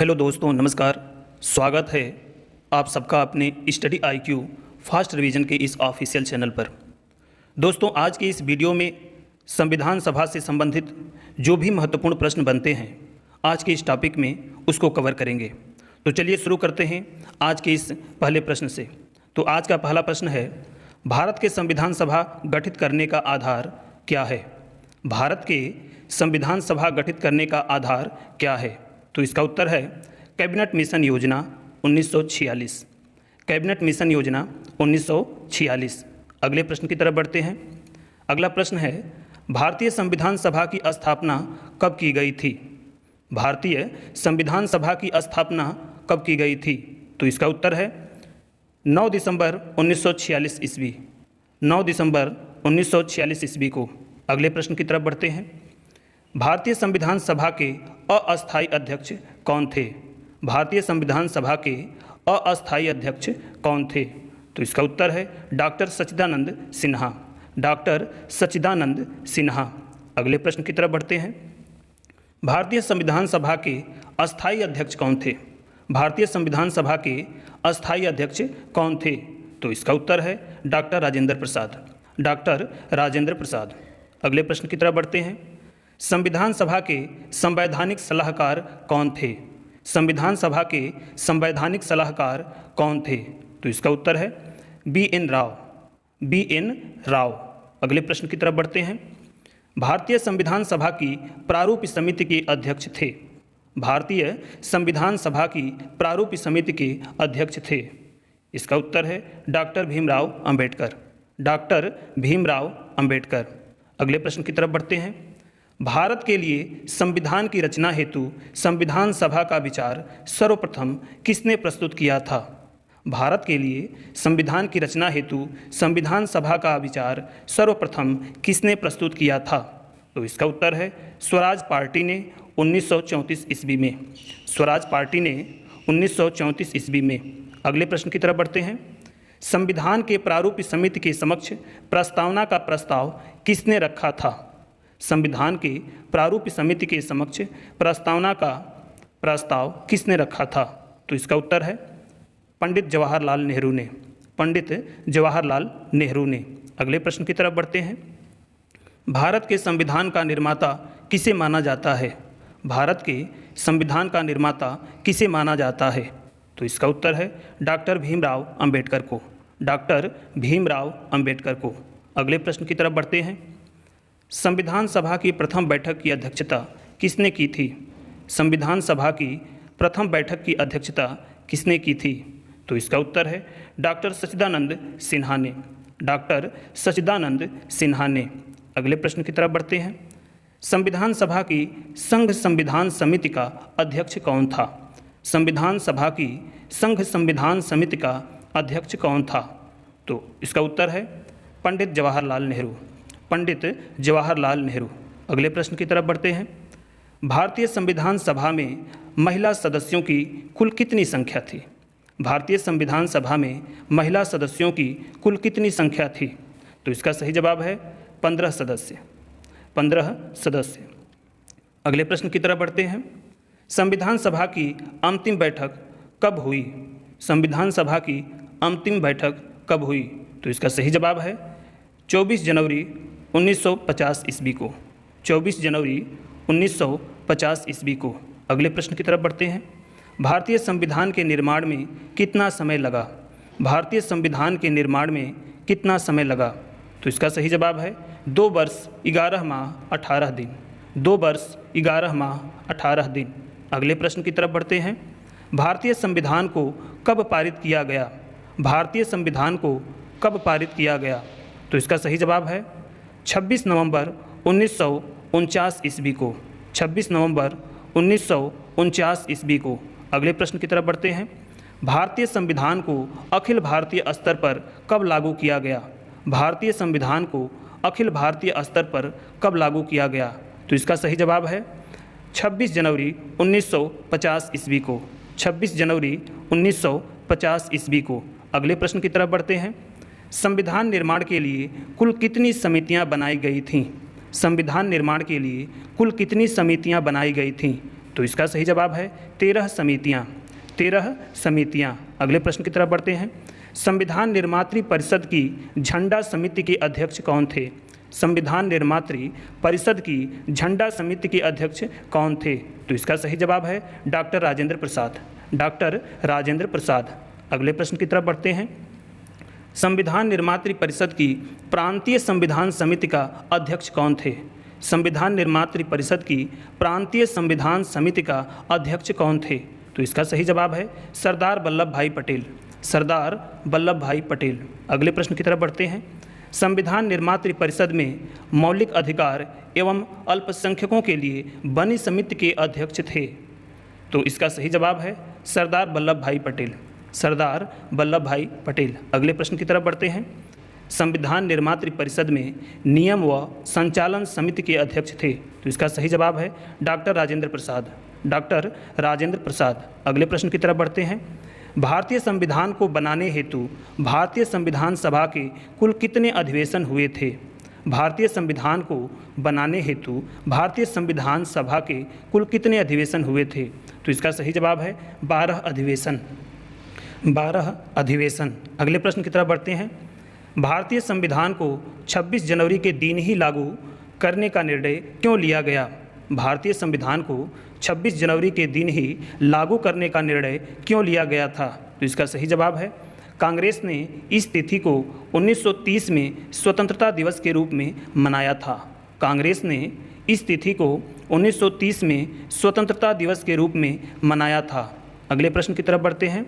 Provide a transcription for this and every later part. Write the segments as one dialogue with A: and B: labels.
A: Hello दोस्तों, नमस्कार। स्वागत है आप सबका अपने स्टडी IQ फास्ट रिवीजन के इस ऑफिशियल चैनल पर। दोस्तों, आज की इस वीडियो में संविधान सभा से संबंधित जो भी महत्वपूर्ण प्रश्न बनते हैं आज के इस टॉपिक में उसको कवर करेंगे। तो चलिए शुरू करते हैं आज के इस पहले प्रश्न से। तो आज का पहला प्रश्न है, भारत के संविधान सभा गठित करने का आधार क्या है? भारत के संविधान सभा गठित करने का आधार क्या है? तो इसका उत्तर है कैबिनेट मिशन योजना 1946। कैबिनेट मिशन योजना 1946। अगले प्रश्न की तरफ बढ़ते हैं। अगला प्रश्न है, भारतीय संविधान सभा की स्थापना कब की गई थी? भारतीय संविधान सभा की स्थापना कब की गई थी? तो इसका उत्तर है 9 दिसंबर 1946 ईस्वी। 9 दिसंबर 1946 ईस्वी को। अगले प्रश्न की तरफ बढ़ते हैं। भारतीय संविधान सभा के अस्थायी अध्यक्ष कौन थे? भारतीय संविधान सभा के अस्थायी अध्यक्ष कौन थे? तो इसका उत्तर है डॉक्टर सच्चिदानंद सिन्हा। डॉक्टर सच्चिदानंद सिन्हा। अगले प्रश्न की तरफ बढ़ते हैं। भारतीय संविधान सभा के अस्थायी अध्यक्ष कौन थे? भारतीय संविधान सभा के अस्थायी अध्यक्ष कौन थे? तो इसका उत्तर है डॉक्टर राजेंद्र प्रसाद। डॉक्टर राजेंद्र प्रसाद। अगले प्रश्न की तरफ बढ़ते हैं। संविधान सभा के संवैधानिक सलाहकार कौन थे? संविधान सभा के संवैधानिक सलाहकार कौन थे? तो इसका उत्तर है BN राव। BN राव। अगले प्रश्न की तरफ बढ़ते हैं। भारतीय संविधान सभा की प्रारूप समिति के अध्यक्ष थे। भारतीय संविधान सभा की प्रारूप समिति के अध्यक्ष थे। इसका उत्तर है डॉक्टर भीमराव अंबेडकर। डॉक्टर भीमराव अंबेडकर। अगले प्रश्न की तरफ बढ़ते हैं। भारत के लिए संविधान की रचना हेतु संविधान सभा का विचार सर्वप्रथम किसने प्रस्तुत किया था? भारत के लिए संविधान की रचना हेतु संविधान सभा का विचार सर्वप्रथम किसने प्रस्तुत किया था? तो इसका उत्तर है स्वराज पार्टी ने 1934 ईस्वी में। स्वराज पार्टी ने 1934 ईस्वी में। अगले प्रश्न की तरफ बढ़ते हैं। संविधान के प्रारूप समिति के समक्ष प्रस्तावना का प्रस्ताव किसने रखा था? संविधान के प्रारूप समिति के समक्ष प्रस्तावना का प्रस्ताव किसने रखा था? तो इसका उत्तर है पंडित जवाहरलाल नेहरू ने। पंडित जवाहरलाल नेहरू ने। अगले प्रश्न की तरफ बढ़ते हैं। भारत के संविधान का निर्माता किसे माना जाता है? भारत के संविधान का निर्माता किसे माना जाता है? तो इसका उत्तर है डॉक्टर भीमराव अंबेडकर को। डॉक्टर भीमराव अंबेडकर को। अगले प्रश्न की तरफ बढ़ते हैं। संविधान सभा की प्रथम बैठक की अध्यक्षता किसने की थी? संविधान सभा की प्रथम बैठक की अध्यक्षता किसने की थी? तो इसका उत्तर है डॉक्टर सच्चिदानंद सिन्हा ने। डॉक्टर सच्चिदानंद सिन्हा ने। अगले प्रश्न की तरफ बढ़ते हैं। संविधान सभा की संघ संविधान समिति का अध्यक्ष कौन था? संविधान सभा की संघ संविधान समिति का अध्यक्ष कौन था? तो इसका उत्तर है पंडित जवाहरलाल नेहरू। पंडित जवाहरलाल नेहरू। अगले प्रश्न की तरफ बढ़ते हैं। भारतीय संविधान सभा में महिला सदस्यों की कुल कितनी संख्या थी? भारतीय संविधान सभा में महिला सदस्यों की कुल कितनी संख्या थी? तो इसका सही जवाब है 15 सदस्य। 15 सदस्य। अगले प्रश्न की तरफ बढ़ते हैं। संविधान सभा की अंतिम बैठक कब हुई? संविधान सभा की अंतिम बैठक कब हुई? तो इसका सही जवाब है 24 जनवरी 1950 ईस्वी को। 24 जनवरी 1950 ईस्वी को। अगले प्रश्न की तरफ बढ़ते हैं। भारतीय संविधान के निर्माण में कितना समय लगा? भारतीय संविधान के निर्माण में कितना समय लगा? तो इसका सही जवाब है 2 वर्ष 11 माह 18 दिन। 2 वर्ष 11 माह 18 दिन। अगले प्रश्न की तरफ बढ़ते हैं। भारतीय संविधान को कब पारित किया गया? भारतीय संविधान को कब पारित किया गया? तो इसका सही जवाब है 26 नवंबर 1949 ईस्वी को। 26 नवंबर 1949 ईस्वी को। अगले प्रश्न की तरफ बढ़ते हैं। भारतीय संविधान को अखिल भारतीय स्तर पर कब लागू किया गया? भारतीय संविधान को अखिल भारतीय स्तर पर कब लागू किया गया? तो इसका सही जवाब है 26 जनवरी 1950 ईस्वी को। 26 जनवरी 1950 ईस्वी को। अगले प्रश्न की तरफ बढ़ते हैं। संविधान निर्माण के लिए कुल कितनी समितियां बनाई गई थीं? संविधान निर्माण के लिए कुल कितनी समितियां बनाई गई थीं? तो इसका सही जवाब है 13 समितियाँ। 13 समितियाँ। अगले प्रश्न की तरफ बढ़ते हैं। संविधान निर्मात्री परिषद की झंडा समिति के अध्यक्ष कौन थे? संविधान निर्मात्री परिषद की झंडा समिति के अध्यक्ष कौन थे? तो इसका सही जवाब है डॉक्टर राजेंद्र प्रसाद। डॉक्टर राजेंद्र प्रसाद। अगले प्रश्न की तरफ बढ़ते हैं। संविधान निर्मात्री परिषद की प्रांतीय संविधान समिति का अध्यक्ष कौन थे? संविधान निर्मात्री परिषद की प्रांतीय संविधान समिति का अध्यक्ष कौन थे? तो इसका सही जवाब है सरदार वल्लभ भाई पटेल। सरदार वल्लभ भाई पटेल। अगले प्रश्न की तरफ बढ़ते हैं। संविधान निर्मात्री परिषद में मौलिक अधिकार एवं अल्पसंख्यकों के लिए बनी समिति के अध्यक्ष थे? तो इसका सही जवाब है सरदार वल्लभ भाई पटेल। सरदार वल्लभ भाई पटेल। अगले प्रश्न की तरफ बढ़ते हैं। संविधान निर्मात्री परिषद में नियम व संचालन समिति के अध्यक्ष थे? तो इसका सही जवाब है डॉक्टर राजेंद्र प्रसाद। डॉक्टर राजेंद्र प्रसाद। अगले प्रश्न की तरफ बढ़ते हैं। भारतीय संविधान को बनाने हेतु भारतीय संविधान सभा के कुल कितने अधिवेशन हुए थे? भारतीय संविधान को बनाने हेतु भारतीय संविधान सभा के कुल कितने अधिवेशन हुए थे? तो इसका सही जवाब है 12 अधिवेशन। 12 अधिवेशन। अगले प्रश्न की तरफ बढ़ते हैं। भारतीय संविधान को 26 जनवरी के दिन ही लागू करने का निर्णय क्यों लिया गया? भारतीय संविधान को 26 जनवरी के दिन ही लागू करने का निर्णय क्यों लिया गया था? तो इसका सही जवाब है कांग्रेस ने इस तिथि को 1930 में स्वतंत्रता दिवस के रूप में मनाया था। कांग्रेस ने इस तिथि को 1930 में स्वतंत्रता दिवस के रूप में मनाया था। अगले प्रश्न की तरफ बढ़ते हैं।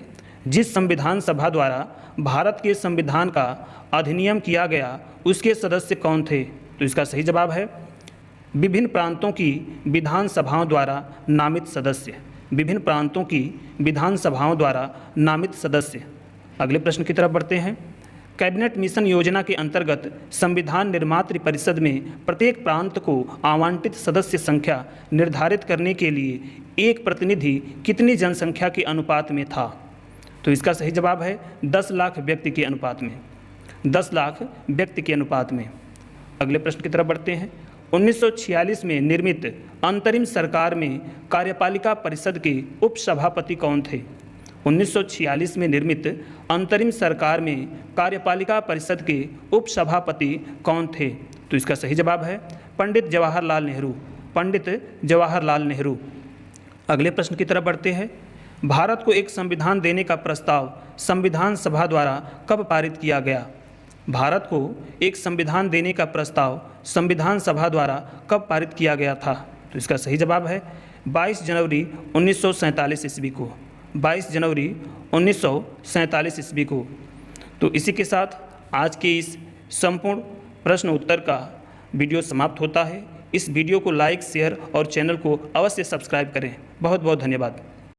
A: जिस संविधान सभा द्वारा भारत के संविधान का अधिनियम किया गया उसके सदस्य कौन थे? तो इसका सही जवाब है विभिन्न प्रांतों की विधानसभाओं द्वारा नामित सदस्य। विभिन्न प्रांतों की विधानसभाओं द्वारा नामित सदस्य। अगले प्रश्न की तरफ बढ़ते हैं। कैबिनेट मिशन योजना के अंतर्गत संविधान निर्मात्री परिषद में प्रत्येक प्रांत को आवंटित सदस्य संख्या निर्धारित करने के लिए एक प्रतिनिधि कितनी जनसंख्या के अनुपात में था? तो इसका सही जवाब है 10 लाख व्यक्ति के अनुपात में। 10 लाख व्यक्ति के अनुपात में। अगले प्रश्न की तरफ बढ़ते हैं। 1946 में निर्मित अंतरिम सरकार में कार्यपालिका परिषद के उपसभापति कौन थे? 1946 में निर्मित अंतरिम सरकार में कार्यपालिका परिषद के उपसभापति कौन थे? तो इसका सही जवाब है पंडित जवाहरलाल नेहरू। पंडित जवाहरलाल नेहरू। अगले प्रश्न की तरफ बढ़ते हैं। भारत को एक संविधान देने का प्रस्ताव संविधान सभा द्वारा कब पारित किया गया? भारत को एक संविधान देने का प्रस्ताव संविधान सभा द्वारा कब पारित किया गया था? तो इसका सही जवाब है 22 जनवरी 1947 ईस्वी को। 22 जनवरी 1947 ईस्वी को। तो इसी के साथ आज के इस संपूर्ण प्रश्न उत्तर का वीडियो समाप्त होता है। इस वीडियो को लाइक, शेयर और चैनल को अवश्य सब्सक्राइब करें। बहुत बहुत धन्यवाद।